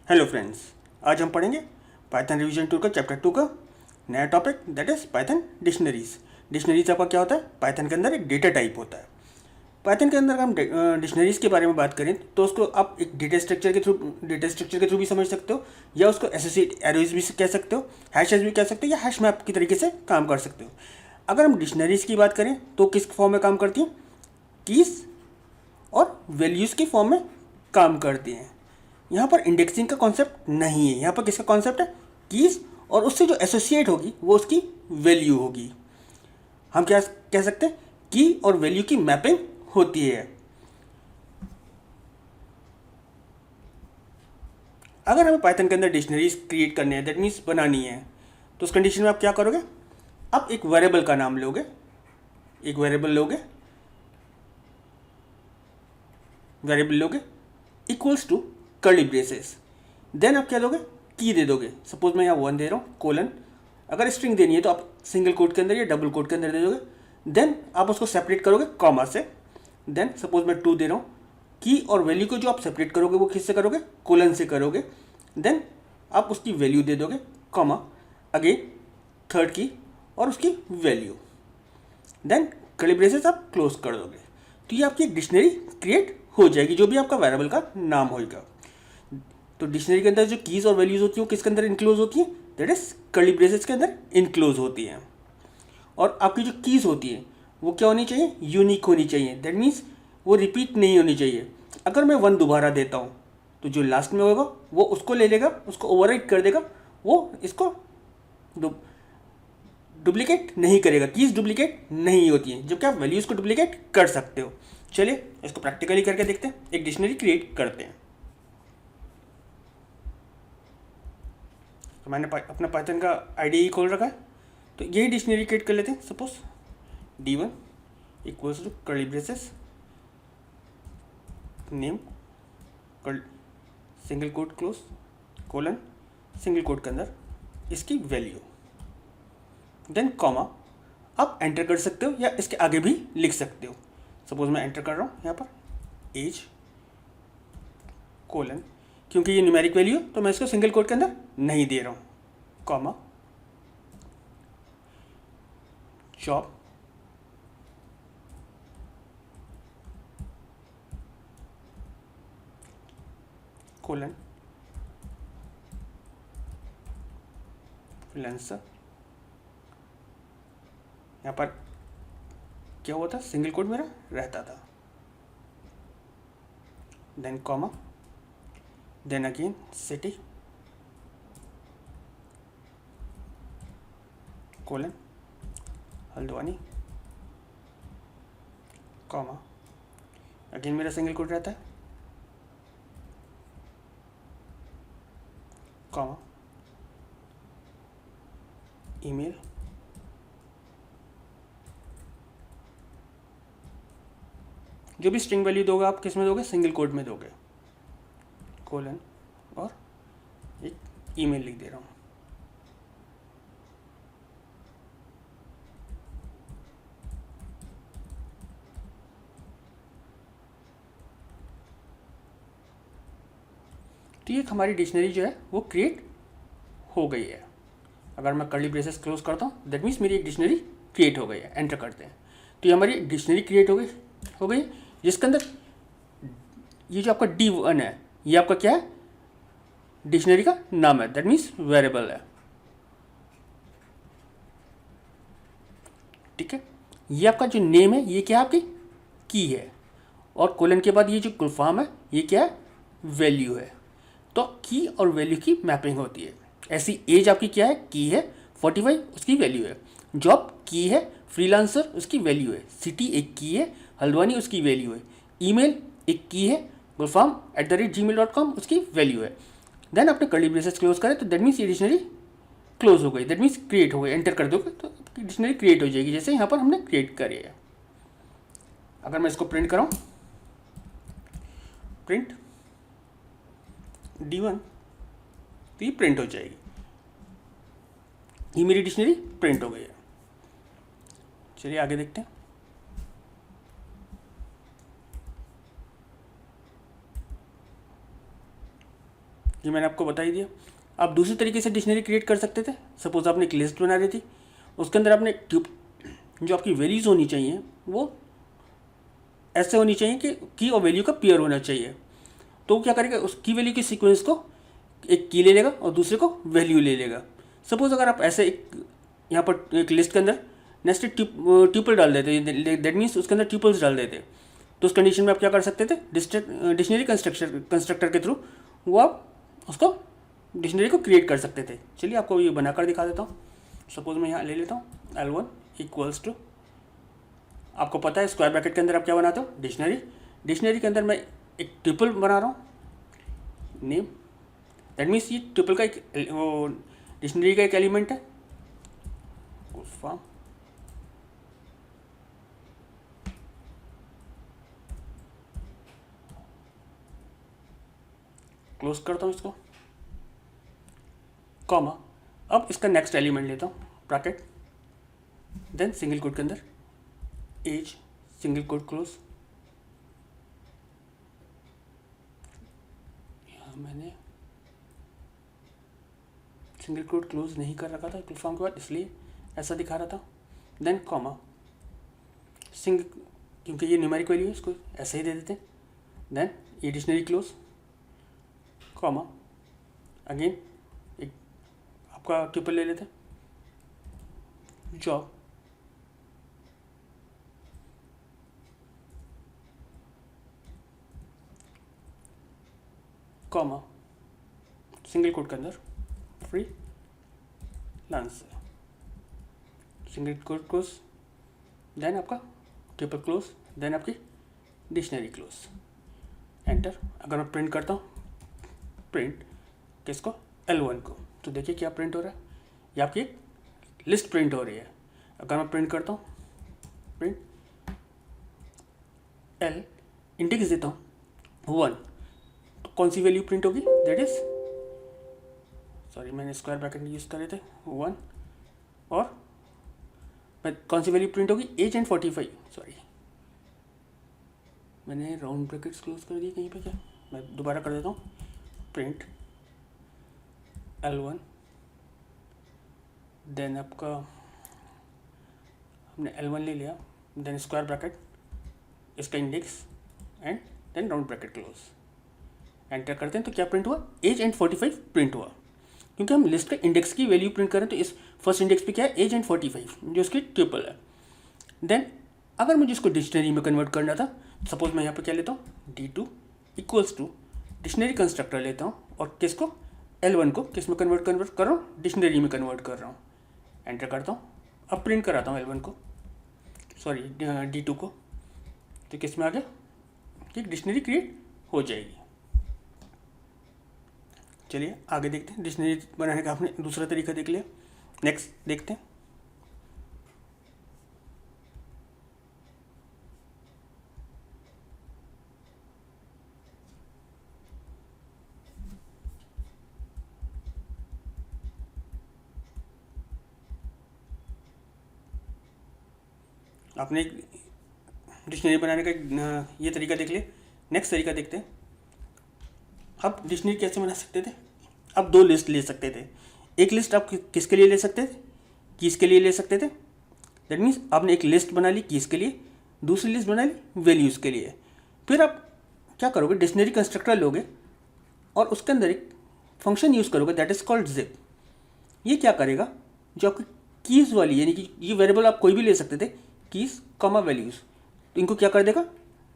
Hello friends, आज हम पढ़ेंगे पाइथन रिवीजन टू का चैप्टर 2 का नया topic that is Python dictionaries. Dictionaries आपका क्या होता है? पाइथन के अंदर एक डेटा टाइप होता है। पाइथन के अंदर अगर हम डिक्शनरीज के बारे में बात करें तो उसको आप एक डेटा स्ट्रक्चर के थ्रू भी समझ सकते हो, या उसको एसोसिएट एरोज भी कह सकते हो, हैशेस भी कह सकते हो, या हैश मैप की तरीके से काम कर सकते हो। अगर हम डिक्शनरीज की बात करें तो किस फॉर्म में काम करती हैं? कीज और वैल्यूज़ की फॉर्म में काम करती हैं। यहाँ पर इंडेक्सिंग का कॉन्सेप्ट नहीं है, यहाँ पर किसका कॉन्सेप्ट है? कीज, और उससे जो एसोसिएट होगी वो उसकी वैल्यू होगी। हम क्या कह सकते हैं? की और वैल्यू की मैपिंग होती है। अगर हमें पाइथन के अंदर डिक्शनरीज क्रिएट करने हैं, दैट मीन्स बनानी है, तो उस कंडीशन में आप क्या करोगे? आप एक वेरिएबल का नाम लोगे, एक वेरिएबल लोगे equals to curly braces. Then आप क्या दोगे? की दे दोगे। सपोज मैं यहाँ 1 दे रहा हूँ कोलन, अगर स्ट्रिंग देनी है तो आप सिंगल कोट के अंदर या डबल कोट के अंदर दे दोगे। देन आप उसको सेपरेट करोगे कॉमा से। देन सपोज मैं 2 दे रहा हूँ, की और वैल्यू को जो आप सेपरेट करोगे वो किससे करोगे? कोलन से करोगे। देन आप उसकी वैल्यू दे दोगे कॉमा, अगेन थर्ड की और उसकी वैल्यू। देन कर्ली ब्रेसेस आप क्लोज कर दोगे। तो ये आपकी एक डिक्शनरी क्रिएट हो जाएगी, जो भी आपका वेरिएबल का नाम होगा। तो डिक्शनरी के अंदर जो कीज और वैल्यूज होती हैं वो किसके अंदर इनक्लोज होती हैं? दैट इज कर्ली ब्रेसेस के अंदर इनक्लोज होती हैं। और आपकी जो कीज होती हैं वो क्या होनी चाहिए? यूनिक होनी चाहिए। दैट मीन्स वो रिपीट नहीं होनी चाहिए। अगर मैं 1 दोबारा देता हूँ तो जो लास्ट में होगा वो उसको ले लेगा, उसको ओवरराइट कर देगा, वो इसको डुप्लीकेट नहीं करेगा। कीज डुप्लीकेट नहीं होती हैं, जबकि आप वैल्यूज़ को डुप्लीकेट कर सकते हो। चलिए इसको प्रैक्टिकली करके देखते हैं, एक डिक्शनरी क्रिएट करते हैं। तो मैंने अपना पाइथन का आईडीई खोल रखा है, तो यही डिक्शनरी क्रिएट कर लेते हैं। Suppose d1 equals to curly braces name single quote close colon single quote के अंदर इसकी वैल्यू, देन कॉमा। आप एंटर कर सकते हो या इसके आगे भी लिख सकते हो। सपोज मैं एंटर कर रहा हूँ यहाँ पर एज कोलन, क्योंकि ये न्यूमेरिक वैल्यू तो मैं इसको सिंगल कोट के अंदर नहीं दे रहा हूँ, कॉमा जॉब कोलन फ्रीलांसर। यहाँ पर क्या हुआ था? सिंगल कोट मेरा रहता था। Then comma, then again city colon Haldwani, comma, again मेरा सिंगल कोट रहता है, कॉमा, ईमेल, जो भी स्ट्रिंग वैल्यू दोगे आप किस में दोगे? सिंगल कोट में दोगे, कोलन, और एक ईमेल लिख दे रहा हूँ। तो ये हमारी डिक्शनरी जो है वो क्रिएट हो गई है। अगर मैं कर्ली ब्रेसेस क्लोज करता हूँ दैट मीन्स मेरी एक डिक्शनरी क्रिएट हो गई है। एंटर करते हैं तो ये हमारी डिक्शनरी क्रिएट हो गई, जिसके अंदर ये जो आपका D1 है ये आपका क्या है? डिक्शनरी का नाम है, दैट मीन्स वेरिएबल है। ठीक है, ये आपका जो नेम है ये क्या है? आपकी की है, और कोलन के बाद ये जो फुल फॉर्म है ये क्या है? वैल्यू है। तो की और वैल्यू की मैपिंग होती है। ऐसी एज आपकी क्या है? की है, 45 उसकी वैल्यू है, जॉब की है, फ्रीलांसर उसकी वैल्यू है, सिटी एक की है, हल्द्वानी उसकी वैल्यू है, ईमेल एक की है, gulfarm@gmail.com उसकी वैल्यू है। देन आपने कर्ली ब्रेसेस क्लोज करें तो दैट मीन्स ये डिक्शनरी क्लोज हो गई, दैट मीन्स क्रिएट हो गई। एंटर कर दोगे तो डिक्शनरी क्रिएट हो जाएगी, जैसे यहाँ पर हमने क्रिएट करी है। अगर मैं इसको प्रिंट कराऊँ, प्रिंट D1, तो ये प्रिंट हो जाएगी। ये मेरी डिक्शनरी प्रिंट हो गई है। चलिए आगे देखते हैं। ये मैंने आपको बता ही दिया। आप दूसरी तरीके से डिक्शनरी क्रिएट कर सकते थे। सपोज आपने एक लिस्ट बना दी थी, उसके अंदर आपने जो आपकी वैल्यूज़ होनी चाहिए वो ऐसे होनी चाहिए कि की और वैल्यू का पेयर होना चाहिए। तो वो क्या करेगा, उस की वैल्यू के सीक्वेंस को एक की ले लेगा और दूसरे को वैल्यू ले लेगा। सपोज अगर आप ऐसे एक यहाँ पर एक लिस्ट के अंदर नेस्टेड ट्यूपल डाल देते, दैट मीन्स उसके अंदर ट्यूपल्स डाल देते, तो उस कंडीशन में आप क्या कर सकते थे, डिक्शनरी कंस्ट्रक्टर के थ्रू वो आप उसको डिक्शनरी को क्रिएट कर सकते थे। चलिए आपको ये बनाकर दिखा देता हूँ। सपोज मैं यहाँ ले लेता हूँ L1 इक्वल्स टू, आपको पता है स्क्वायर ब्रैकेट के अंदर आप क्या बनाते हो, डिक्शनरी के अंदर मैं एक ट्रिपल बना रहा हूँ, नेम, दैट मीन्स ये ट्रिपल का एक डिक्शनरी का एक एलिमेंट है, फॉर्म, क्लोज करता हूँ इसको, कॉमा, अब इसका नेक्स्ट एलिमेंट लेता हूँ ब्रैकेट, देन सिंगल कोट के अंदर एज, सिंगल कोट क्लोज, यहाँ मैंने सिंगल कोट क्लोज नहीं कर रखा था फॉर्म के बाद, इसलिए ऐसा दिखा रहा था, देन कॉमा, सिंगल, क्योंकि ये न्यूमेरिक वैल्यू है इसको ऐसे ही दे देते हैं, देन ये डिक्शनरी क्लोज, कॉमा, अगेन एक आपका ट्रिपल ले लेते हैं, जॉब, कॉमा, सिंगल कोट के अंदर freelancer, single quote close, then आपका ट्रिपल क्लोज, देन आपकी डिक्शनरी क्लोज, एंटर। अगर मैं प्रिंट करता हूँ, प्रिंट किसको, L1 को, तो देखिए क्या प्रिंट हो रहा है, ये आपकी लिस्ट प्रिंट हो रही है। अगर मैं प्रिंट करता हूँ, प्रिंट L इंडेक्स देता हूँ 1, तो कौन सी वैल्यू प्रिंट होगी, दैट इज, सॉरी मैंने स्क्वायर ब्रैकेट यूज़ करे थे 1, और कौन सी वैल्यू प्रिंट होगी, एज एंड 45, सॉरी मैंने राउंड ब्रैकेट्स क्लोज कर दिए कहीं पे क्या, मैं दोबारा कर देता हूँ, प्रिंट L1, देन आपका हमने L1 ले लिया, देन स्क्वायर ब्रैकेट, इसका index and then round bracket close, enter करते हैं तो क्या प्रिंट हुआ, एज एंड 45 प्रिंट हुआ, क्योंकि हम लिस्ट का इंडेक्स की वैल्यू प्रिंट करें तो इस फर्स्ट इंडेक्स पे क्या है, एज एंड 45 जो उसकी ट्रिपल है। देन अगर मुझे इसको डिक्शनरी में कन्वर्ट करना था, सपोज मैं यहाँ पे क्या लेता हूँ, D2 equals to dictionary constructor लेता हूँ और किसको, L1 को किस में कन्वर्ट कर रहा हूँ, डिक्शनरी में कन्वर्ट कर रहा हूँ, एंटर करता हूँ, अब प्रिंट कराता हूँ L1 को, सॉरी D2 को, तो किस में आ गया, कि डिक्शनरी क्रिएट हो जाएगी। चलिए आगे देखते हैं, डिक्शनरी बनाने का आपने दूसरा तरीका देख लिया, नेक्स्ट देखते हैं। आपने डिक्शनरी बनाने का ये तरीका देख लिया, नेक्स्ट तरीका देखते हैं। अब डिक्शनरी कैसे बना सकते थे, अब दो लिस्ट ले सकते थे, एक लिस्ट आप किसके लिए ले सकते थे, कीज़ के लिए ले सकते थे, दैट मीन्स आपने एक लिस्ट बना ली कीज़ के लिए, दूसरी लिस्ट बना ली वैल्यूज़ के लिए। फिर आप क्या करोगे, डिक्शनरी कंस्ट्रक्टर लोगे और उसके अंदर एक फंक्शन यूज़ करोगे दैट इज़ कॉल्ड जिप। ये क्या करेगा, जो आपकी कीज़ वाली, यानी कि ये वेरिएबल आप कोई भी ले सकते थे, कीज़ कॉमा वैल्यूज़, तो इनको क्या कर देगा,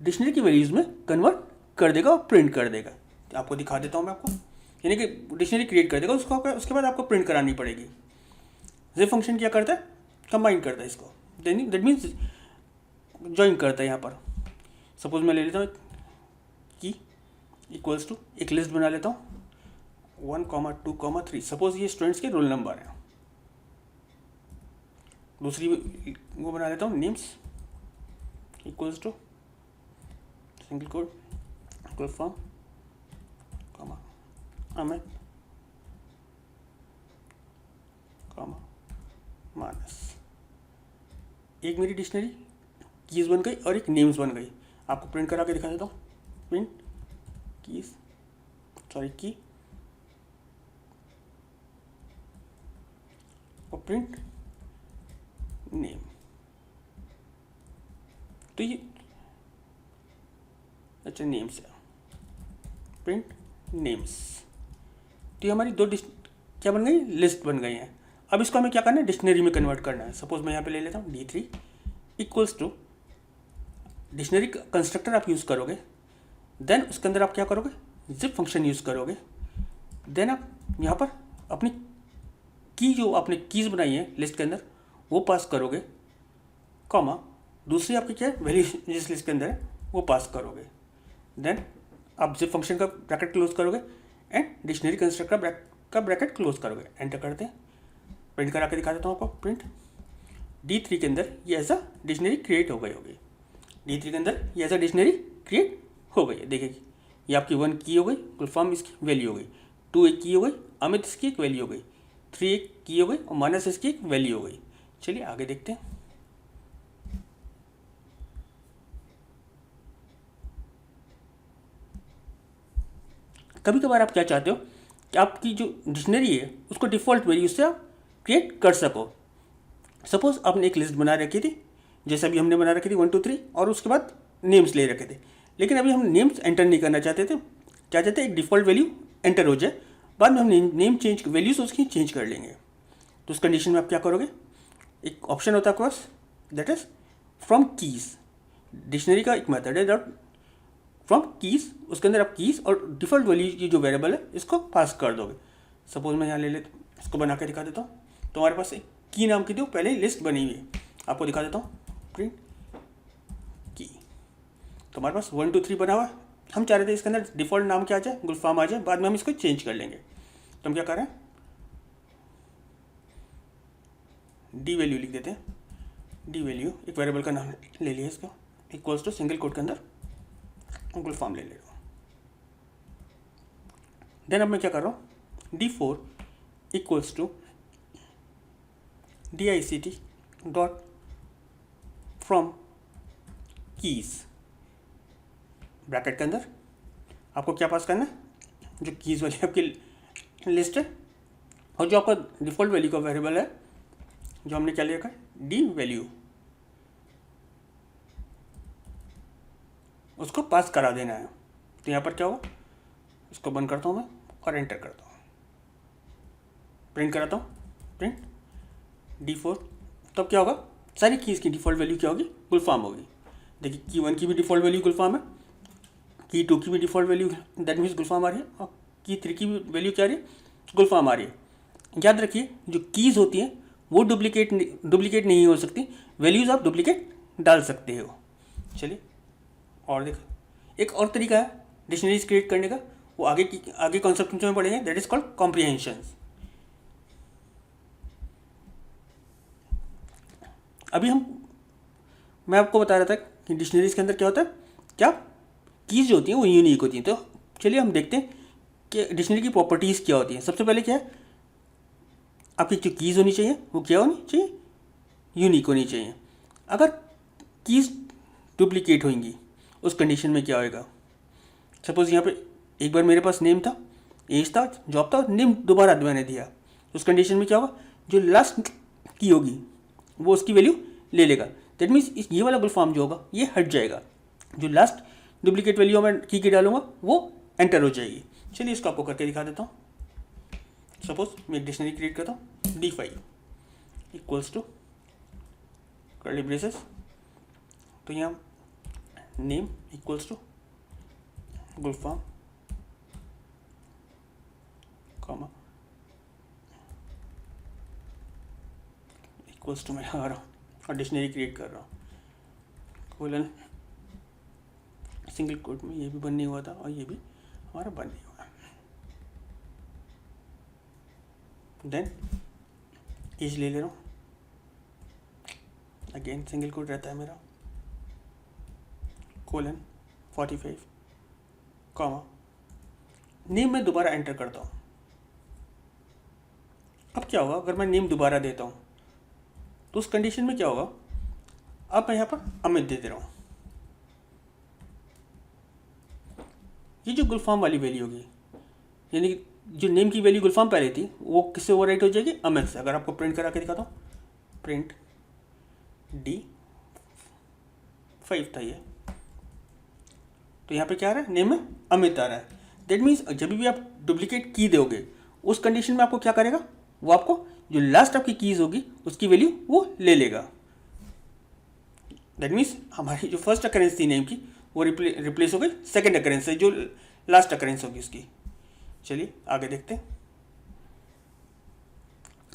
डिक्शनरी की वैल्यूज़ में कन्वर्ट कर देगा और प्रिंट कर देगा। तो आपको दिखा देता हूँ मैं आपको, यानी कि डिक्शनरी क्रिएट कर देगा उसको, उसके बाद आपको प्रिंट करानी पड़ेगी। जिप फंक्शन क्या करता है, कंबाइन करता है इसको, दैट मीन्स ज्वाइन करता है। यहाँ पर सपोज मैं ले लेता हूँ की इक्वल्स टू, एक लिस्ट बना लेता हूँ 1, 2, 3, सपोज ये स्टूडेंट्स के रोल नंबर है। दूसरी वो बना लेता हूँ names equals to single code equal form comma Amit comma Manas. एक मेरी डिक्शनरी कीज़ बन गई और एक नेम्स बन गई। आपको प्रिंट करा के दिखा देता हूँ, प्रिंट कीज़, सॉरी की और प्रिंट नेम। तो ये अच्छा नेम्स है, प्रिंट नेम्स। तो ये हमारी दो क्या बन गई, लिस्ट बन गई हैं। अब इसको हमें क्या करना है, डिक्शनरी में कन्वर्ट करना है। सपोज मैं यहाँ पे ले लेता हूँ D3 equals to dictionary constructor आप यूज़ करोगे, देन उसके अंदर आप क्या करोगे, जिप फंक्शन यूज़ करोगे। देन आप यहाँ पर अपनी की जो आपने कीज़ बनाई है लिस्ट के अंदर वो पास करोगे, कॉमा दूसरी आपकी क्या है वैल्यू जिस लिस्ट के अंदर है वो पास करोगे। देन आप जिप फंक्शन का ब्रैकेट क्लोज करोगे एंड डिक्शनरी कंस्ट्रक्टर का ब्रैकेट क्लोज करोगे। एंटर करते हैं, प्रिंट करा के दिखा देता हूँ आपको। प्रिंट D3 के अंदर ये ऐसा डिक्शनरी क्रिएट हो गई होगी। D3 के अंदर ये ऐसा डिक्शनरी क्रिएट हो गई है। देखिए ये आपकी 1 की हो गई, गुलफाम इसकी वैल्यू हो गई, 2 एक की हो गई, अमित इसकी एक वैल्यू हो गई, 3 एक की हो गई और माइनस इसकी एक वैल्यू हो गई। चलिए आगे देखते हैं। कभी कभार आप क्या चाहते हो कि आपकी जो डिक्शनरी है उसको डिफ़ॉल्ट वैल्यू से आप क्रिएट कर सको। सपोज आपने एक लिस्ट बना रखी थी, जैसे अभी हमने बना रखी थी 1 2 3 और उसके बाद नेम्स ले रखे थे, लेकिन अभी हम नेम्स एंटर नहीं करना चाहते थे। क्या चाहते एक डिफ़ॉल्ट वैल्यू एंटर हो जाए, बाद में हम नेम चेंज वैल्यूज उसकी चेंज कर लेंगे। तो उस कंडीशन में आप क्या करोगे, एक ऑप्शन होता है आपके पास that is from keys. Dictionary का एक मेथड है दैट फ्रॉम कीज़, उसके अंदर आप कीज़ और डिफ़ॉल्ट वैल्यू की जो वेरिएबल है इसको पास कर दोगे। सपोज मैं यहाँ ले लेता हूँ, इसको बना के दिखा देता हूँ। तो हमारे पास एक की नाम की जो पहले लिस्ट बनी हुई है, आपको दिखा देता हूँ। प्रिंट की, तो हमारे पास 1 2 3 बना हुआ है। हम चाह रहे थे इसके अंदर डिफ़ॉल्ट नाम क्या आ जाए, गुलफाम आ जाए, बाद में हम इसको चेंज कर लेंगे। तो हम क्या कर रहे हैं, डी वैल्यू लिख देते हैं। डी वैल्यू एक वेरिएबल का नाम ले लिया इसका, इक्वल्स टू सिंगल कोट के अंदर गुलफाम ले ले रहा हूँ। देन अब मैं क्या कर रहा हूँ, D4 equals to DICT dot from keys, bracket के अंदर आपको क्या पास करना है, जो कीज़ वाली आपकी लिस्ट है और जो आपका डिफ़ॉल्ट वैल्यू का वेरिएबल है जो हमने क्या ले रखा है डी वैल्यू, उसको पास करा देना है। तो यहाँ पर क्या होगा, इसको बंद करता हूँ मैं और एंटर करता हूँ, प्रिंट कराता हूँ। प्रिंट D4, तब क्या होगा, सारी कीज़ की डिफ़ॉल्ट वैल्यू क्या होगी, गुलफाम होगी। देखिए की 1 की भी डिफ़ॉल्ट वैल्यू गुलफाम है, की 2 की भी डिफ़ॉल्ट वैल्यू दैट मीन्स गुलफाम आ रही है, और की 3 की भी वैल्यू क्या आ रही है, गुलफाम आ रही है। याद रखिए जो कीज़ होती हैं वो डुप्लीकेट नहीं हो सकती, वैल्यूज़ आप डुप्लीकेट डाल सकते हो। चलिए और देखो एक और तरीका है डिक्शनरीज क्रिएट करने का, वो आगे कॉन्सेप्ट में पढ़ेंगे, दैट इज कॉल्ड कॉम्प्रिहेंशंस। अभी मैं आपको बता रहा था कि डिक्शनरीज के अंदर क्या होता है, क्या कीज़ जो होती हैं वो यूनिक होती हैं। तो चलिए हम देखते हैं कि डिक्शनरी की प्रॉपर्टीज़ क्या होती हैं। सबसे पहले क्या है, आपकी जो कीज़ होनी चाहिए वो क्या होनी चाहिए, यूनिक होनी चाहिए। अगर कीज़ डुप्लीकेट होंगी उस कंडीशन में क्या होएगा, सपोज़ यहाँ पे एक बार मेरे पास नेम था, एज था, जॉब था, नेम दोबारा मैंने दिया, उस कंडीशन में क्या होगा, जो लास्ट की होगी वो उसकी वैल्यू ले लेगा। दैट मीन्स ये वाला गुलफाम जो होगा ये हट जाएगा, जो लास्ट डुप्लीकेट वैल्यू मैं की डालूंगा वो एंटर हो जाएगी। चलिए इसको आपको करके दिखा देता हूँ। सपोज मैं एक डिक्शनरी क्रिएट करता हूँ, D5 equals to curly braces, तो यहाँ name equals to Gulfam comma equals to मैं आ रहा हूँ और डिक्शनरी क्रिएट कर रहा हूँ, कोलन सिंगल कोट में ये भी बन नहीं हुआ था और ये भी हमारा बन नहीं हुआ। देन एज ले रहा हूँ, अगेन सिंगल कोट रहता है मेरा, कोलन 45 कॉमा नेम में दोबारा एंटर करता हूँ। अब क्या होगा, अगर मैं नेम दोबारा देता हूँ तो उस कंडीशन में क्या होगा, अब मैं यहाँ पर अमित दे रहा हूँ, ये जो गुलफाम वाली वैल्यू होगी, यानी कि जो नेम की वैल्यू गुलफाम पहले थी वो किससे ओवरराइट हो जाएगी, अमित से। अगर आपको प्रिंट करा के दिखाता हूँ, प्रिंट D5 था ये, तो यहाँ पे क्या आ रहा है, नेम में अमित आ रहा है। दैट मीन्स जब भी आप डुप्लीकेट की दोगे उस कंडीशन में आपको क्या करेगा, वो आपको जो लास्ट आपकी कीज होगी उसकी वैल्यू वो ले लेगा। दैट मीन्स हमारी जो फर्स्ट अकरेंस थी नेम की वो रिप्लेस हो गई सेकेंड अकरेंस से जो लास्ट अकरेंस होगी उसकी। चलिए आगे देखते हैं।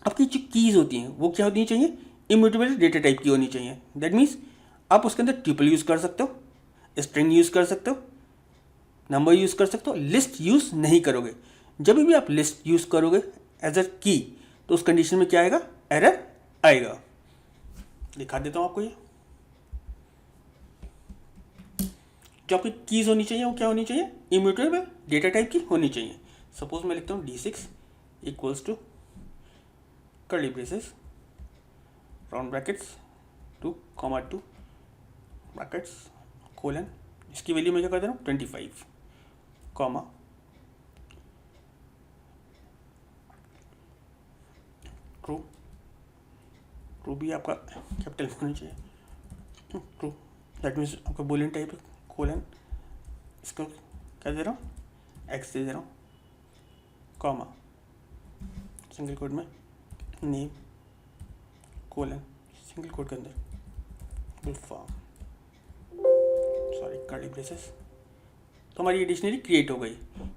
आपकी जो कीज होती हैं वो क्या होनी चाहिए, इम्यूटेबल डेटा टाइप की होनी चाहिए। दैट मीन्स आप उसके अंदर ट्यूपल यूज़ कर सकते हो, स्ट्रिंग यूज़ कर सकते हो, नंबर यूज़ कर सकते हो, लिस्ट यूज़ नहीं करोगे। जब भी आप लिस्ट यूज़ करोगे एज अ की तो उस कंडीशन में क्या आएगा, एरर आएगा। दिखा देता हूँ आपको ये। जो आपकी कीज़ होनी चाहिए वो क्या होनी चाहिए, इम्यूटेबल डेटा टाइप की होनी चाहिए। सपोज मैं लिखता हूँ D6 equals to curly braces round brackets 2 brackets colon, इसकी वैल्यू मैं क्या कर दे रहा हूँ 25 कॉमा ट्रू, ट्रू भी आपका कैपिटल होना चाहिए, ट्रू। दैट मीन्स आपका बुलियन टाइप है, कोलन, इसको क्या दे रहा हूँ, एक्स दे रहा हूँ, कॉमा सिंगल कोड में नेम कोलन सिंगल कोड के अंदर गुलफाम, सॉरी कर्ली ब्रेसेस। तो हमारी ये डिक्शनरी क्रिएट हो गई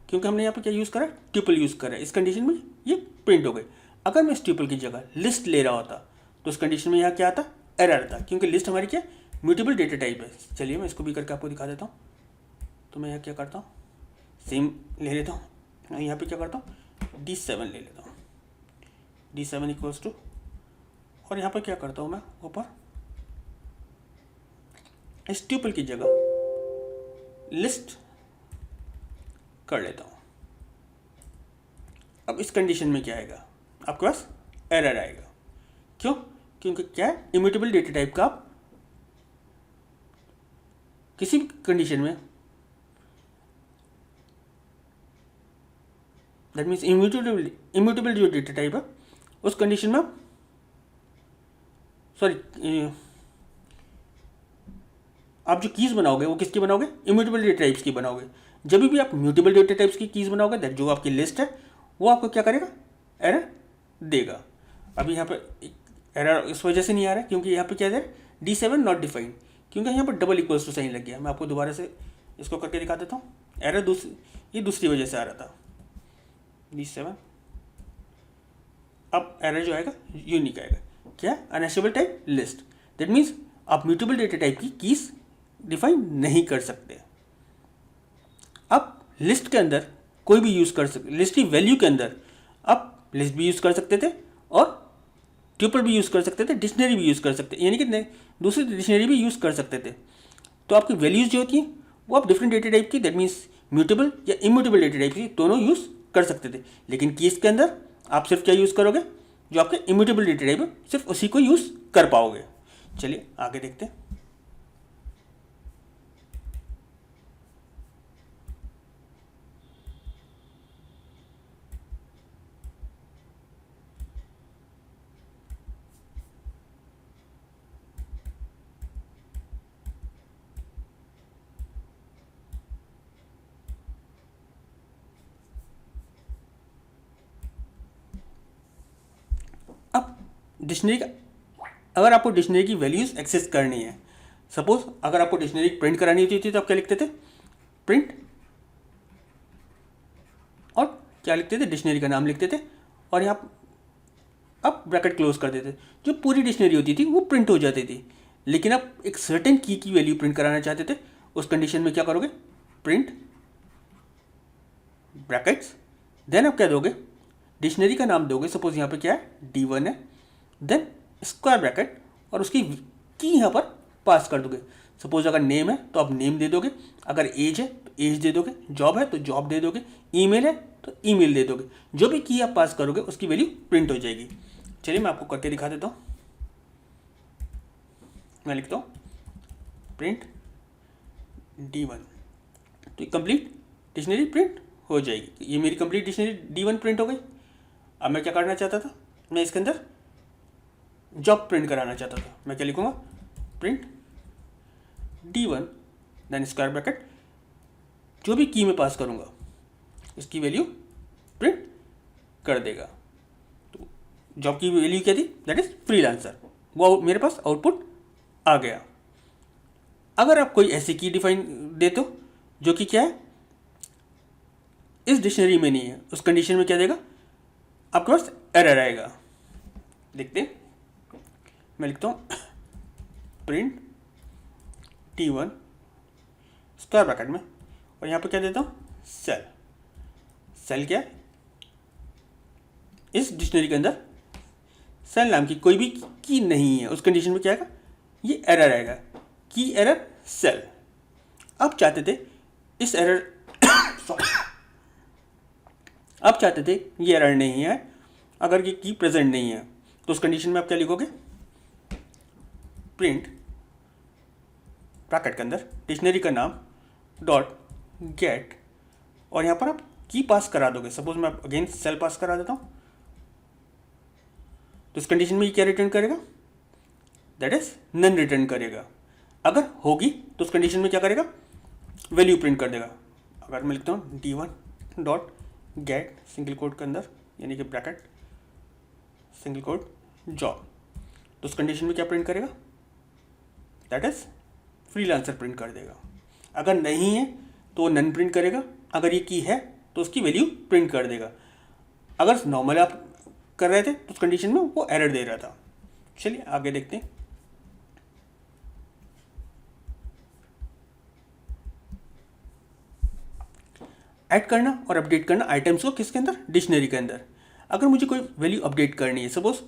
क्योंकि हमने यहाँ पे क्या यूज़ करा, ट्यूपल यूज़ करा। इस कंडीशन में ये प्रिंट हो गई। अगर मैं इस ट्यूपल की जगह लिस्ट ले रहा होता तो उस कंडीशन में यहाँ क्या आता, एरर आता, क्योंकि लिस्ट हमारी क्या म्यूटेबल डेटा टाइप है। चलिए मैं इसको भी करके आपको दिखा देता हूँ। तो मैं यहाँ क्या करता हूँ, सेम ले लेता हूँ, मैं यहाँ पे क्या करता हूँ D7 ले लेता हूँ, D7 इक्वल्स टू, और यहाँ पर क्या करता हूँ मैं ऊपर इस ट्यूपल की जगह लिस्ट कर लेता हूँ। अब इस कंडीशन में क्या आएगा, आपके पास एरर आएगा। क्यों, क्योंकि क्या है, इम्यूटेबल डेटा टाइप का आप किसी भी कंडीशन में, दैट मीन्स इम्यूटेबल जो डेटा टाइप है उस कंडीशन में आप, सॉरी, आप जो कीज़ बनाओगे वो किसकी बनाओगे, इम्यूटेबल डेटा टाइप्स की बनाओगे। जब भी आप म्यूटेबल डेटा टाइप्स की कीज़ बनाओगे दैट जो आपकी लिस्ट है वो आपको क्या करेगा, एरर देगा। अभी यहाँ पे एरर इस वजह से नहीं आ रहा है क्योंकि यहाँ पे क्या है, D7 नॉट डिफाइंड, क्योंकि यहाँ पर डबल इक्वल्स टू साइन लग गया। मैं आपको दोबारा से इसको करके दिखा देता हूँ। एरर ये दूसरी वजह से आ रहा था, D7। अब एरर जो आएगा यूनिक आएगा, क्या, अनएसेबल टाइप लिस्ट। दैट मीन्स आप म्यूटेबल डेटा टाइप की कीज डिफाइन नहीं कर सकते। आप लिस्ट के अंदर कोई भी यूज़ कर सकते, लिस्ट की वैल्यू के अंदर आप लिस्ट भी यूज़ कर सकते थे और ट्यूपल भी यूज़ कर सकते थे, डिक्शनरी भी यूज़ कर सकते, यानी कि दूसरी डिक्शनरी भी यूज़ कर सकते थे। तो आपकी वैल्यूज़ जो होती हैं वो आप डिफरेंट डेटा टाइप की, दैट मीन्स म्यूटेबल या इम्यूटेबल डेटा टाइप की दोनों यूज़ कर सकते थे। लेकिन कीज़ के अंदर आप सिर्फ क्या यूज़ करोगे, जो आपके इम्यूटेबल डेटा टाइप है सिर्फ उसी को यूज़ कर पाओगे। चलिए आगे देखते हैं। अब डिक्शनरी का, अगर आपको डिक्शनरी की वैल्यूज़ एक्सेस करनी है, सपोज अगर आपको डिक्शनरी प्रिंट करानी होती थी तो आप क्या लिखते थे, प्रिंट, और क्या लिखते थे, डिक्शनरी का नाम लिखते थे और यहाँ अब ब्रैकेट क्लोज कर देते। जो पूरी डिक्शनरी होती थी वो प्रिंट हो जाती थी। लेकिन आप एक सर्टेन की वैल्यू प्रिंट कराना चाहते थे, उस कंडीशन में क्या करोगे, प्रिंट ब्रैकेट्स, देन आप क्या दोगे, डिक्शनरी का नाम दोगे। सपोज यहाँ पे क्या है, D1 है, देन स्क्वायर ब्रैकेट और उसकी की यहाँ पर पास कर दोगे। सपोज अगर नेम है तो आप नेम दे दोगे, अगर एज है तो एज दे दोगे, जॉब है तो जॉब दे दोगे, ईमेल है तो ईमेल दे दोगे। जो भी की आप पास करोगे उसकी वैल्यू प्रिंट हो जाएगी। चलिए मैं आपको करके दिखा देता हूँ। मैं लिखता हूँ प्रिंट D1, तो कंप्लीट डिक्शनरी प्रिंट हो जाएगी। ये मेरी कंप्लीट डिक्शनरी D1 प्रिंट हो गई। अब मैं क्या करना चाहता था, मैं इसके अंदर जॉब प्रिंट कराना चाहता था। मैं क्या लिखूँगा, print D1 then square bracket, जो भी की मैं पास करूँगा इसकी वैल्यू प्रिंट कर देगा। तो जॉब की वैल्यू क्या थी, दैट इज फ्रीलांसर, वो मेरे पास आउटपुट आ गया। अगर आप कोई ऐसी की डिफाइन देते हो जो कि क्या है, इस डिक्शनरी में नहीं है, उस कंडीशन में क्या देगा, आपके पास एरर आएगा। देखते हैं, मैं लिखता हूँ प्रिंट D1 स्क्वायर ब्रैकेट में, और यहाँ पे क्या देता हूँ, सेल। सेल क्या है, इस डिक्शनरी के अंदर सेल नाम की कोई भी की नहीं है, उस कंडीशन में क्या आएगा, ये एरर आएगा, की एरर सेल। आप चाहते थे इस एरर आप चाहते थे ये एरर नहीं है, अगर ये की प्रेजेंट नहीं है, तो उस कंडीशन में आप क्या लिखोगे, प्रिंट ब्रैकेट के अंदर डिक्शनरी का नाम डॉट गेट, और यहाँ पर आप की पास करा दोगे। सपोज मैं अगेन सेल पास करा देता हूँ, तो इस कंडीशन में ये क्या रिटर्न करेगा, दैट इज नन रिटर्न करेगा। अगर होगी तो उस कंडीशन में क्या करेगा, वैल्यू प्रिंट कर देगा। अगर मैं लिखता हूँ D1 dot gate single quote के अंदर, यानी कि ब्रैकेट सिंगल कोट जॉब, तो उस कंडीशन में क्या प्रिंट करेगा, दैट इज फ्रीलांसर प्रिंट कर देगा। अगर नहीं है तो नन प्रिंट करेगा, अगर ये की है तो उसकी वैल्यू प्रिंट कर देगा। अगर नॉर्मल आप कर रहे थे तो उस कंडीशन में वो एरर दे रहा था। चलिए आगे देखते हैं। ऐड करना और अपडेट करना आइटम्स को किसके अंदर, डिक्शनरी के अंदर। अगर मुझे कोई वैल्यू अपडेट करनी है, सपोज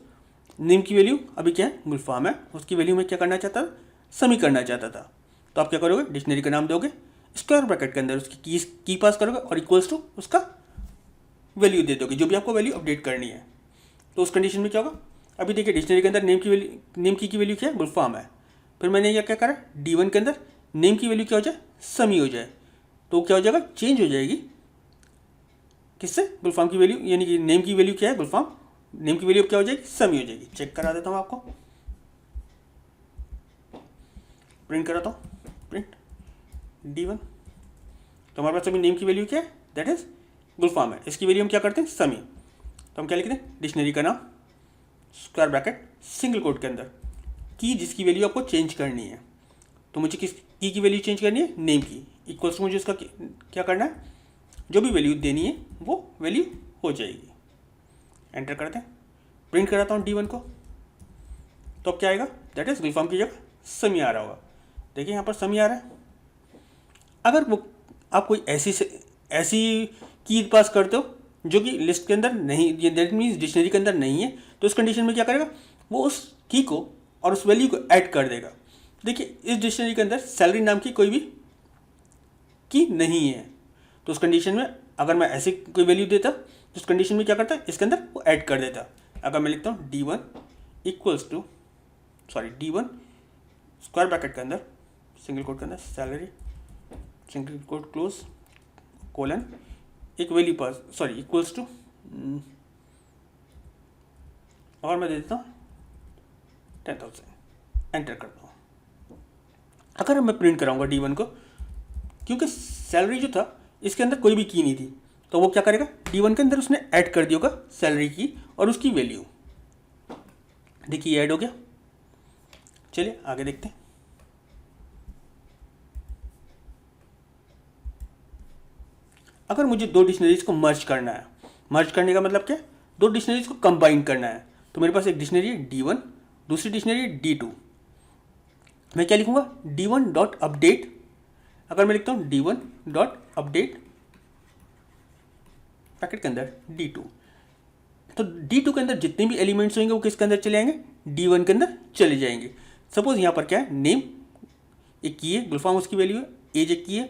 नेम की वैल्यू अभी क्या है, गुलफाम है, उसकी वैल्यू में क्या करना चाहता था, समी करना चाहता था, तो आप क्या करोगे, डिक्शनरी का नाम दोगे, स्क्वायर ब्रैकेट के अंदर उसकी की पास करोगे और इक्वल्स टू उसका वैल्यू दे दोगे, जो भी आपको वैल्यू अपडेट करनी है। तो उस कंडीशन में क्या होगा, अभी देखिए डिक्शनरी के अंदर नेम की वैल्यू क्या है, गुलफाम है। फिर मैंने ये क्या करा, D1 के अंदर नेम की वैल्यू क्या हो जाए, समी हो जाए, तो क्या हो जाएगा, चेंज हो जाएगी किससे, गुलफाम की वैल्यू, यानी कि नेम की वैल्यू क्या है गुलफाम, नेम की वैल्यू क्या हो जाएगी, समी हो जाएगी। चेक करा देता हूँ आपको, प्रिंट कराता हूँ, प्रिंट D1, तो हमारे पास अभी नेम की वैल्यू क्या है, दैट इज गुलफाम है, इसकी वैल्यू हम क्या करते हैं, समी। तो हम क्या लिखते हैं, डिक्शनरी का नाम स्क्वायर ब्रैकेट सिंगल कोट के अंदर की, जिसकी वैल्यू आपको चेंज करनी है। तो मुझे किस की वैल्यू चेंज करनी है, नेम की, इक्वल्स टू मुझे उसका क्या करना है, जो भी वैल्यू देनी है वो वैल्यू हो जाएगी। एंटर करते हैं, प्रिंट कराता हूँ D1 को, तो अब क्या आएगा, दैट इज गुलफाम की जगह समी आ रहा होगा। देखिए यहाँ पर समी आ रहा है। अगर वो आप कोई ऐसी की पास करते हो जो कि लिस्ट के अंदर नहीं, दैट मीन्स डिक्शनरी के अंदर नहीं है, तो उस कंडीशन में क्या करेगा, वो उस की को और उस वैल्यू को ऐड कर देगा। देखिए इस डिक्शनरी के अंदर सैलरी नाम की कोई भी की नहीं है, तो उस कंडीशन में अगर मैं ऐसी कोई वैल्यू देता तो उस कंडीशन में क्या करता है, इसके अंदर वो ऐड कर देता। अगर मैं लिखता हूँ D1 equals to D1 square bracket के अंदर सिंगल कोट के अंदर salary single quote close colon एक वैल्यू पास इक्वल्स टू, और मैं दे देता हूँ 10,000, एंटर करता हूँ। अगर मैं प्रिंट कराऊंगा D1 को, क्योंकि सैलरी जो था इसके अंदर कोई भी की नहीं थी, तो वो क्या करेगा, D1 के अंदर उसने ऐड कर दिया होगा सैलरी की और उसकी वैल्यू। देखिए ऐड हो गया। चलिए आगे देखते हैं। अगर मुझे दो डिक्शनरीज को मर्ज करना है, मर्ज करने का मतलब क्या है, दो डिक्शनरीज को कंबाइन करना है, तो मेरे पास एक डिक्शनरी है D1, दूसरी डिक्शनरी है D2। मैं क्या लिखूंगा, D1 डॉट अपडेट। अगर मैं लिखता हूँ D1 डॉट अपडेट पैकेट के अंदर D2, तो D2 के अंदर जितने भी एलिमेंट्स होंगे वो किसके अंदर चले जाएंगे, D1 के अंदर चले जाएंगे। सपोज यहाँ पर क्या है, नेम एक की है, गुलफाम उसकी वैल्यू है, एज एक की है,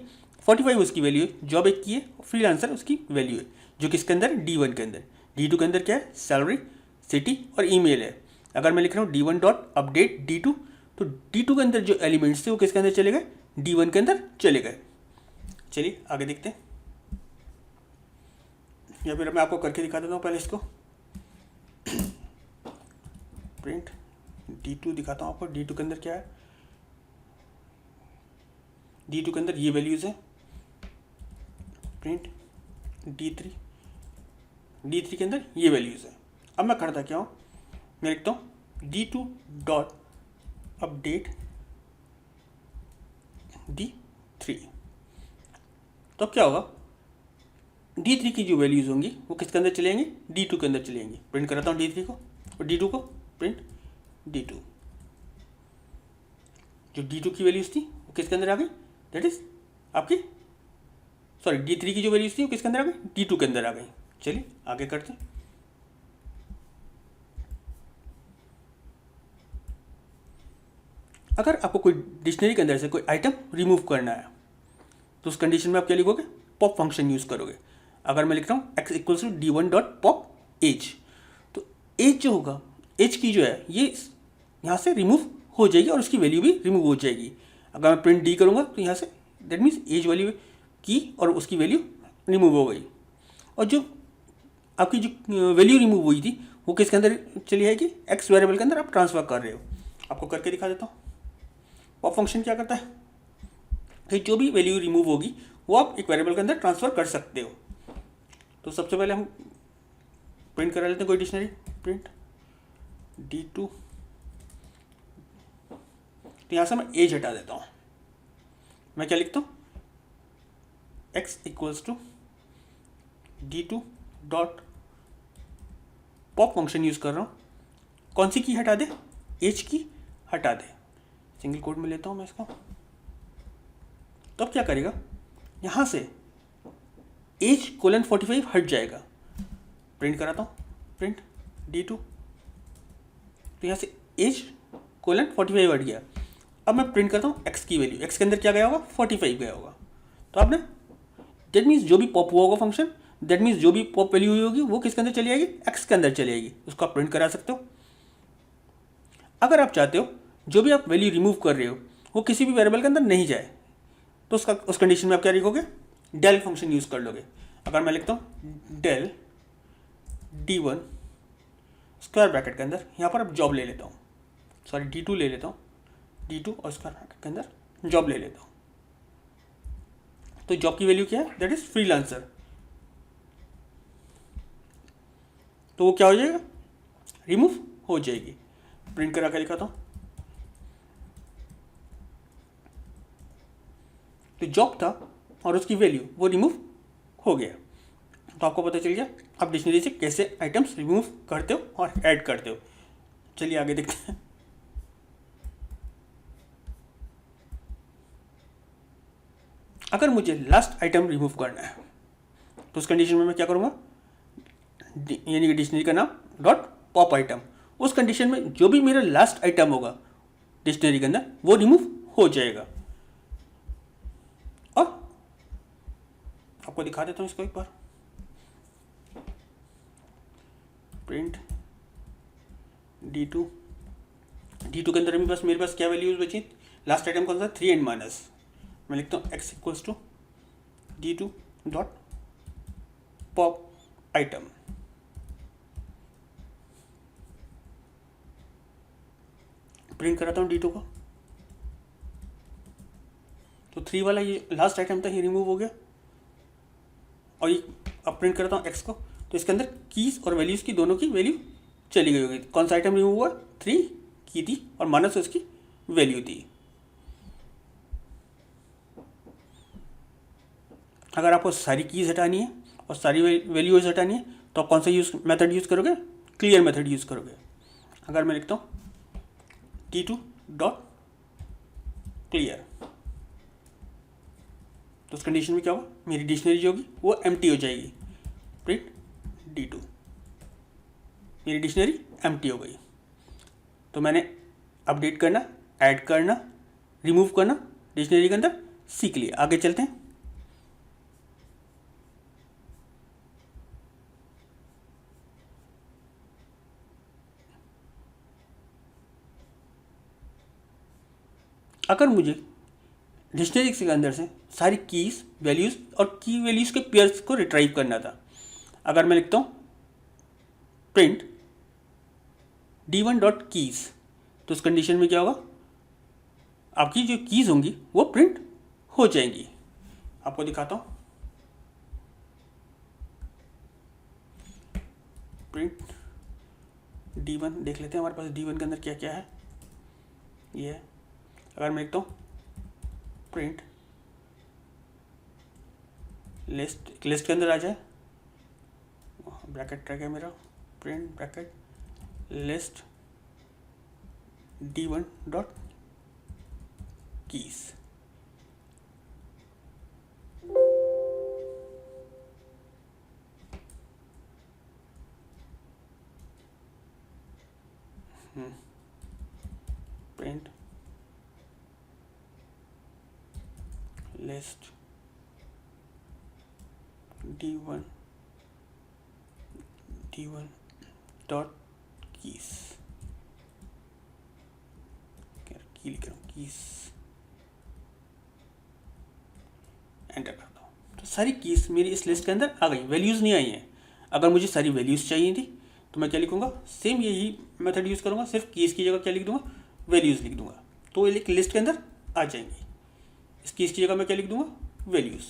45 उसकी वैल्यू है, जॉब एक की है, फ्रीलांसर उसकी वैल्यू है, जो किसके अंदर, D1 के अंदर। D2 के अंदर क्या है, सैलरी, सिटी और ईमेल है। अगर मैं लिख रहा हूँ D1 डॉट अपडेट D2, तो D2 के अंदर जो एलिमेंट्स थे वो किसके अंदर चले गए, D1 के अंदर चले गए। चलिए आगे देखते हैं। या फिर मैं आपको करके दिखा देता हूँ पहले इसको। प्रिंट D2 दिखाता हूँ आपको। D2 के अंदर क्या है, D2 के अंदर ये वैल्यूज़ है। प्रिंट D3 के अंदर ये वैल्यूज़ है। अब मैं करता क्या हूँ, मैं लिखता हूँ D2 डॉट अपडेट D3। तो अब क्या होगा, D3 की जो वैल्यूज़ होंगी वो किसके अंदर चलेंगी, D2 के अंदर चलेंगी। प्रिंट कराता हूँ D3 को और D2 को। प्रिंट D2, जो D2 की वैल्यूज़ थी वो किसके अंदर आ गई, दैट इज आपकी सॉरी D3 की जो वैल्यूज़ थी वो किसके अंदर आ गई, D2 के अंदर आ गई। चलिए आगे करते हैं। अगर आपको कोई डिक्शनरी के अंदर से कोई आइटम रिमूव करना है तो उस कंडीशन में आप क्या लिखोगे, पॉप फंक्शन यूज़ करोगे। अगर मैं लिख रहा हूँ x equals to D1 dot pop age, तो एज जो होगा, एज की जो है ये यहाँ से रिमूव हो जाएगी और उसकी वैल्यू भी रिमूव हो जाएगी। अगर मैं प्रिंट D करूँगा तो यहाँ से दैट मीन्स एज वाली की और उसकी वैल्यू रिमूव हो गई। और जो आपकी जो वैल्यू रिमूव हुई थी वो किसके अंदर चली आएगी, एक्स वेरिएबल के अंदर आप ट्रांसफ़र कर रहे हो। आपको करके दिखा देता हूँ। पॉप फंक्शन क्या करता है कि जो भी वैल्यू रिमूव होगी वो आप एक वेरिएबल के अंदर ट्रांसफ़र कर सकते हो। तो सबसे पहले हम प्रिंट करा लेते हैं कोई डिक्शनरी। प्रिंट D2, तो यहाँ से मैं एज हटा देता हूँ। मैं क्या लिखता हूँ, x equals to D2 dot pop function use कर रहा हूँ। कौन सी की हटा दे, एज की हटा दे। सिंगल कोट में लेता हूँ मैं इसको। तो अब क्या करेगा, यहाँ से एज कोलन 45 हट जाएगा। प्रिंट कराता हूँ, प्रिंट D2, तो यहाँ से एज कोलन 45 हट गया। अब मैं प्रिंट करता हूँ x की वैल्यू, x के अंदर क्या गया होगा, 45 गया होगा। तो आपने दैट मीन्स जो भी पॉप हुआ होगा फंक्शन, दैट मीन्स जो भी पॉप वैल्यू हुई होगी वो किसके अंदर चली आएगी, x के अंदर चली आएगी। उसको आप प्रिंट करा सकते हो। अगर आप चाहते हो जो भी आप वैल्यू रिमूव कर रहे हो वो किसी भी वेरिएबल के अंदर नहीं जाए तो उस कंडीशन में आप क्या लिखोगे, डेल फंक्शन यूज़ कर लोगे। अगर मैं लिखता हूँ डेल D1 स्क्वायर ब्रैकेट के अंदर, यहाँ पर अब जॉब ले लेता हूँ, सॉरी D2 ले लेता हूँ, D2 और स्क्वायर ब्रैकेट के अंदर जॉब ले लेता हूँ। तो जॉब की वैल्यू क्या है, दैट इज फ्रीलांसर। तो वो क्या हो जाएगा, रिमूव हो जाएगी। प्रिंट करा के दिखाता हूँ। तो जॉब था और उसकी वैल्यू वो रिमूव हो गया। तो आपको पता चल गया आप डिक्शनरी से कैसे आइटम्स रिमूव करते हो और ऐड करते हो। चलिए आगे देखते हैं। अगर मुझे लास्ट आइटम रिमूव करना है तो उस कंडीशन में मैं क्या करूँगा, यानी कि डिक्शनरी का नाम डॉट पॉप आइटम। उस कंडीशन में जो भी मेरा लास्ट आइटम होगा डिक्शनरी के अंदर वो रिमूव हो जाएगा। और आपको दिखा देता हूँ इसको एक बार। प्रिंट D2 के अंदर मेरे पास क्या वैल्यूज बची, लास्ट आइटम कौन सा, 3 एंड माइनस। मैं लिखता हूँ x equals to D2 dot pop item. Print कराता हूँ D2 को। तो 3 वाला ये लास्ट आइटम था, ये रिमूव हो गया। और ये अब प्रिंट करता हूँ x को, तो इसके अंदर कीज और वैल्यूज़ की दोनों की वैल्यू चली गई होगी। कौन सा आइटम रिमूव हुआ, 3 की थी और माइनस उसकी वैल्यू थी। अगर आपको सारी कीज हटानी है और सारी वैल्यूज हटानी है तो आप कौन सा मेथड यूज़ करोगे, क्लियर मेथड यूज़ करोगे। अगर मैं लिखता हूँ D2 डॉट क्लियर, तो उस कंडीशन में क्या होगा, मेरी डिक्शनरी जो होगी वो एम्प्टी हो जाएगी। प्रिंट D2, मेरी डिक्शनरी एम्प्टी हो गई। तो मैंने अपडेट करना, ऐड करना, रिमूव करना डिक्शनरी के अंदर सीख लिया। आगे चलते हैं। अगर मुझे डिक्शनरी के अंदर से सारी कीज वैल्यूज़ और की वैल्यूज़ के पेयर्स को रिट्राइव करना था, अगर मैं लिखता हूँ प्रिंट D1 डॉट कीज़, तो उस कंडीशन में क्या होगा, आपकी जो कीज़ होंगी वो प्रिंट हो जाएंगी। आपको दिखाता हूँ, प्रिंट D1 देख लेते हैं हमारे पास D1 के अंदर क्या क्या है। ये है, अगर मैं लिखता हूँ प्रिंट लिस्ट, लिस्ट के अंदर आ जाए, ब्रैकेट रह गया मेरा, print bracket list D1 dot keys. Print list D1 dot keys, की लिख रहा हूँ कीज, एंटर करता हूँ। तो सारी कीज मेरी इस लिस्ट के अंदर आ गई, वैल्यूज़ नहीं आई हैं। अगर मुझे सारी वैल्यूज़ चाहिए थी तो मैं क्या लिखूंगा, सेम यही मेथड यूज़ करूँगा, सिर्फ कीज़ की जगह क्या लिख दूंगा, वैल्यूज़ लिख दूंगा, तो एक लिस्ट के अंदर आ जाएंगी। इस कीज़ की जगह मैं क्या लिख दूंगा, वैल्यूज़।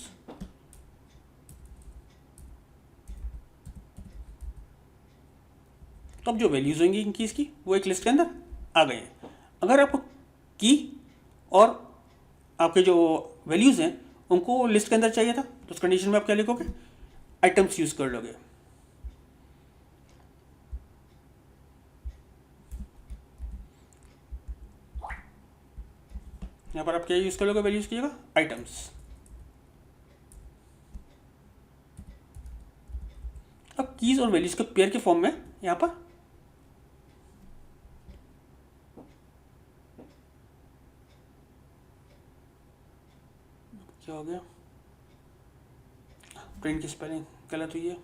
तो अब जो वैल्यूज़ होंगी इन कीज़ की वो एक लिस्ट के अंदर आ गए हैं। अगर आपको की और आपके जो वैल्यूज़ हैं उनको लिस्ट के अंदर चाहिए था तो उस कंडीशन में आप क्या लिखोगे, आइटम्स यूज़ कर लोगे। यहाँ पर आप क्या यूज़ कर लोगे, वैल्यूज़ की जगह आइटम्स। अब कीज़ और वैल्यूज़ के पेयर के फॉर्म में यहाँ पर क्या हो गया, प्रिंट की स्पेलिंग गलत हुई है,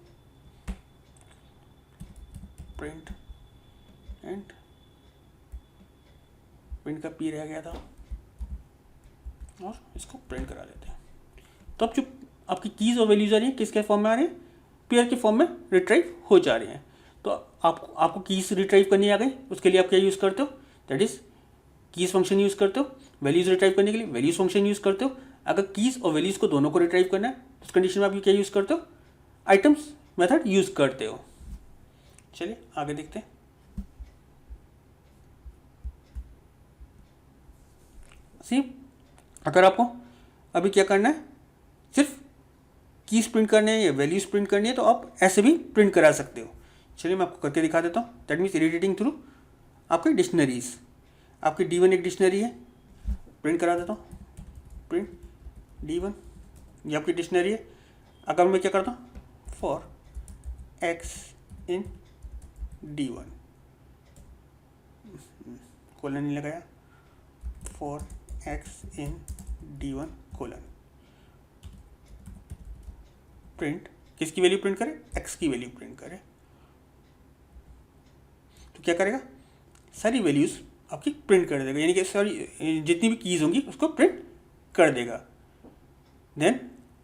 प्रिंट एंड प्रिंट का पी रह गया था और इसको प्रिंट करा लेते हैं। तो अब जो आपकी कीज़ और वैल्यूज आ रही हैं किसके फॉर्म में आ रही हैं, पेयर के फॉर्म में रिट्राइव हो जा रही हैं। तो आपको कीज़ रिट्राइव करनी आ गई, उसके लिए आप क्या यूज़ करते हो, that is keys function use करते हो। वैल्यूज़ रिट्राइव करने के लिए वैल्यूज़ फंक्शन यूज़ करते हो। अगर कीज़ और वैल्यूज़ को दोनों को रिट्राइव करना है तो उस कंडीशन में आप क्या यूज़ करते हो, आइटम्स मेथड यूज़ करते हो। चलिए आगे देखते हैं। सेम अगर आपको अभी क्या करना है, सिर्फ कीज़ प्रिंट करने हैं या वैल्यूज़ प्रिंट करनी है तो आप ऐसे भी प्रिंट करा सकते हो। चलिए मैं आपको करके दिखा देता हूँ। दैट मीन्स रीडिंग थ्रू आपकी डिक्शनरीज। आपकी D1 एक डिक्शनरी है, प्रिंट करा देता हूँ, प्रिंट D1, ये आपकी डिक्शनरी है। अगर मैं क्या करता हूँ, for X in D1, colon नहीं लगाया, for X in D1 colon, print किसकी वैल्यू प्रिंट करे, X की वैल्यू प्रिंट करे। तो क्या करेगा, सारी वैल्यूज़ आपकी प्रिंट कर देगा, यानी कि सारी जितनी भी कीज़ होंगी उसको प्रिंट कर देगा। देन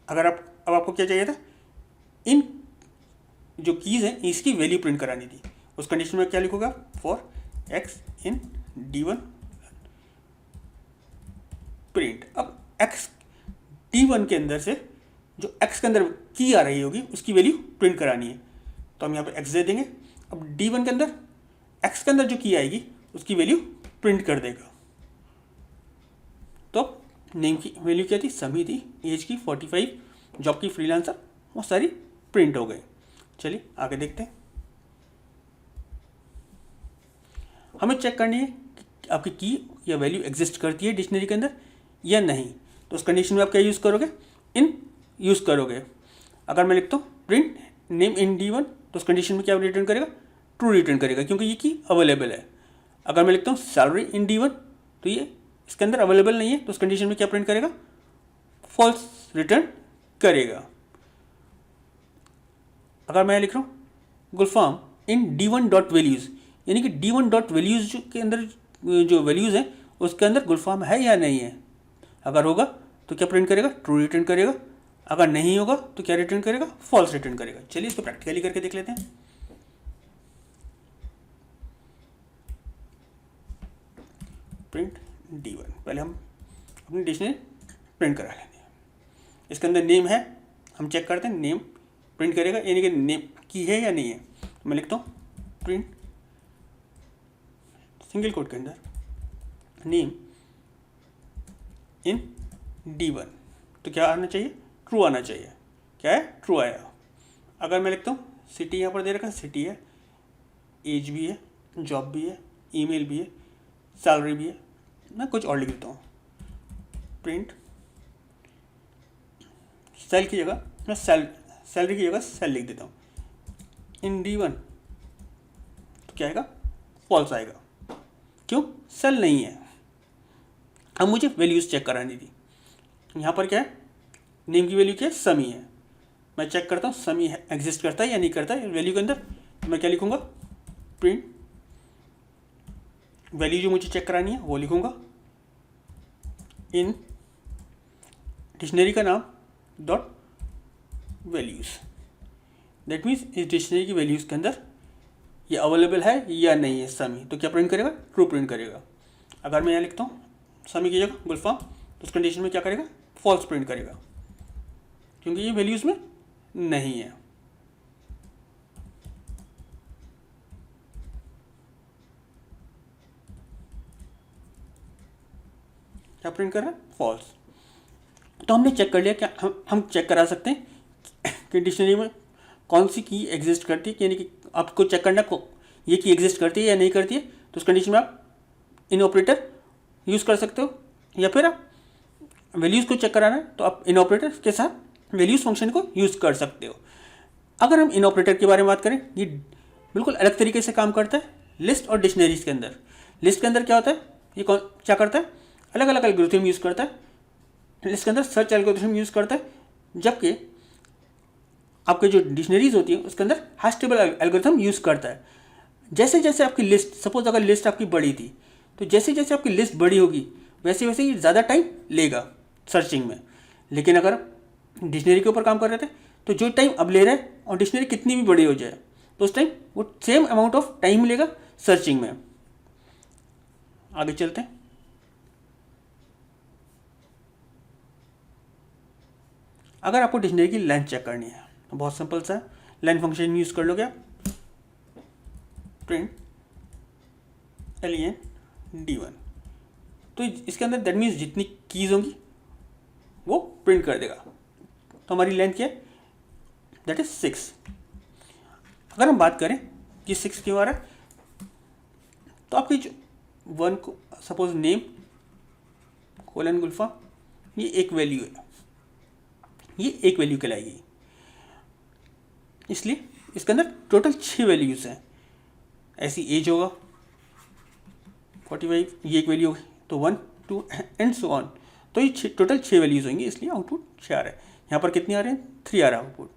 अगर अब आपको क्या चाहिए था, इन जो कीज़ हैं इसकी वैल्यू प्रिंट करानी थी, उस कंडीशन में क्या लिखोगा, for X in D1 print. अब X D1 के अंदर से जो X के अंदर की आ रही होगी उसकी वैल्यू प्रिंट करानी है, तो हम यहाँ पे X दे देंगे। अब D1 के अंदर X के अंदर जो की आएगी उसकी वैल्यू प्रिंट कर देगा। तो नेम की वैल्यू क्या थी, समी थी, एज की 45, जॉब की फ्रीलांसर, वो सारी प्रिंट हो गई। चलिए आगे देखते हैं। हमें चेक करनी है कि आपकी की या वैल्यू एग्जिस्ट करती है डिक्शनरी के अंदर या नहीं। तो उस कंडीशन में आप क्या यूज़ करोगे, इन यूज़ करोगे। अगर मैं लिखता हूँ प्रिंट नेम इन D1 तो उस कंडीशन में क्या रिटर्न करेगा, ट्रू रिटर्न करेगा, क्योंकि ये की अवेलेबल है। अगर मैं लिखता हूँ सैलरी इन D1 तो ये इसके अंदर अवेलेबल नहीं है, तो उस कंडीशन में क्या प्रिंट करेगा, फॉल्स रिटर्न करेगा। अगर मैं लिख रहा हूँ गुलफाम इन D1 डॉट वैल्यूज़, यानी कि D1 डॉट वैल्यूज़ के अंदर जो वैल्यूज़ हैं उसके अंदर गुलफाम है या नहीं है, अगर होगा तो क्या प्रिंट करेगा, ट्रू रिटर्न करेगा। अगर नहीं होगा तो क्या रिटर्न करेगा, फॉल्स रिटर्न करेगा। चलिए इसको प्रैक्टिकली करके देख लेते हैं। प्रिंट D1, पहले हम अपनी डिक्शनरी प्रिंट करा लेंगे। इसके अंदर नेम है, हम चेक करते हैं नेम प्रिंट करेगा यानी कि नेम की है या नहीं है। तो मैं लिखता हूँ प्रिंट सिंगल कोट के अंदर नेम इन D1, तो क्या आना चाहिए, ट्रू आना चाहिए। क्या है, ट्रू आया। अगर मैं लिखता हूँ सिटी, यहाँ पर दे रखा है सिटी है, एज भी है, जॉब भी है, ईमेल भी है, सैलरी भी है, मैं कुछ और लिख देता हूँ प्रिंट सेल की जगह मैं सैलरी की जगह सेल लिख देता हूँ इन D1, तो क्या आएगा, फॉल्स आएगा। क्यों, सेल नहीं है। अब मुझे वैल्यूज़ चेक करानी थी। यहाँ पर क्या है, नेम की वैल्यू क्या है, समी है। मैं चेक करता हूँ समी एग्जिस्ट करता है या नहीं करता है वैल्यू के अंदर। तो मैं क्या लिखूँगा, प्रिंट वैल्यू जो मुझे चेक करानी है वो लिखूँगा इन डिक्शनरी का नाम डॉट वैल्यूज़। दैट मीन्स इस डिक्शनरी की वैल्यूज़ के अंदर ये अवेलेबल है या नहीं है समी, तो क्या प्रिंट करेगा, ट्रू प्रिंट करेगा। अगर मैं यहाँ लिखता हूँ समी की जगह गुलफाम, तो उस कंडीशन में क्या करेगा, फॉल्स प्रिंट करेगा, क्योंकि ये वैल्यूज़ में नहीं है। क्या प्रिंट कर रहा है, फॉल्स। तो हमने चेक कर लिया, क्या हम चेक करा सकते हैं कि डिक्शनरी में कौन सी की एग्जिस्ट करती है, यानी कि आपको चेक करना को ये की एग्जिस्ट करती है या नहीं करती है। तो उस कंडीशन में आप इन ऑपरेटर यूज़ कर सकते हो, या फिर आप वैल्यूज़ को चेक कराना है तो आप इन ऑपरेटर के साथ वैल्यूज़ फंक्शन को यूज़ कर सकते हो। अगर हम इन ऑपरेटर के बारे में बात करें, ये बिल्कुल अलग तरीके से काम करता है लिस्ट और डिक्शनरीज के अंदर। लिस्ट के अंदर क्या होता है, ये कौन क्या करता है, अलग अलग एल्गोरिथम यूज़ करता है। लिस्ट के अंदर सर्च एल्गोरिथम यूज़ करता है, जबकि आपके जो डिक्शनरीज होती है उसके अंदर हैश टेबल एल्गोरिथम यूज़ करता है। जैसे जैसे आपकी लिस्ट, सपोज अगर लिस्ट आपकी बड़ी थी, तो जैसे जैसे आपकी लिस्ट बड़ी होगी वैसे वैसे ये ज़्यादा टाइम लेगा सर्चिंग में। लेकिन अगर डिक्शनरी के ऊपर काम कर रहे थे तो जो टाइम अब ले रहा है और डिक्शनरी कितनी भी बड़ी हो जाए तो उस टाइम वो सेम अमाउंट ऑफ टाइम मिलेगा सर्चिंग में। आगे चलते हैं। अगर आपको डिक्शनरी की लेंथ चेक करनी है तो बहुत सिंपल सा है, लेंथ फंक्शन यूज़ कर लोगे आप, प्रिंट len D1। तो इसके अंदर दैट मीन्स जितनी कीज़ होंगी वो प्रिंट कर देगा। तो हमारी लेंथ क्या है, दैट इज 6। अगर हम बात करें कि 6 क्यों आ रहा है, तो आपकी जो 1 को सपोज नेम कोलन गुल्फा, ये एक वैल्यू है, ये एक वैल्यू कहलाएगी, इसलिए इसके अंदर टोटल 6 वैल्यूज़ हैं। ऐसी एज होगा 45, ये एक वैल्यू होगी, तो 1 2 एंड सो ऑन। तो ये टोटल 6 वैल्यूज़ होंगी, इसलिए आउटपुट 6 आ रहा है। यहाँ पर कितने आ रहे हैं, 3 आ रहा है आउटपुट।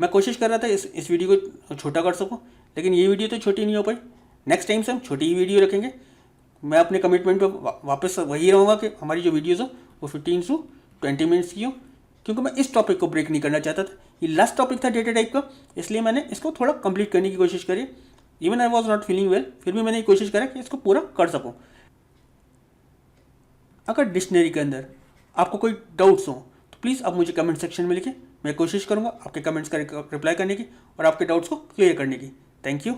मैं कोशिश कर रहा था इस वीडियो को छोटा कर सकूँ, लेकिन ये वीडियो तो छोटी नहीं हो पाई। नेक्स्ट टाइम से हम छोटी ही वीडियो रखेंगे। मैं अपने कमिटमेंट पे वापस वही रहूँगा कि हमारी जो वीडियोज़ हो वो 15 से 20 मिनट्स की हो, क्योंकि मैं इस टॉपिक को ब्रेक नहीं करना चाहता था। ये लास्ट टॉपिक था डेटा टाइप का, इसलिए मैंने इसको थोड़ा कंप्लीट करने की कोशिश करी। Even I was not feeling well, फिर भी मैंने कोशिश करा कि इसको पूरा कर सकूँ। अगर डिक्शनरी के अंदर आपको कोई डाउट्स हो तो प्लीज़ आप मुझे कमेंट सेक्शन में लिखें। मैं कोशिश करूँगा आपके कमेंट्स का रिप्लाई करने की और आपके डाउट्स को क्लियर करने की। Thank you.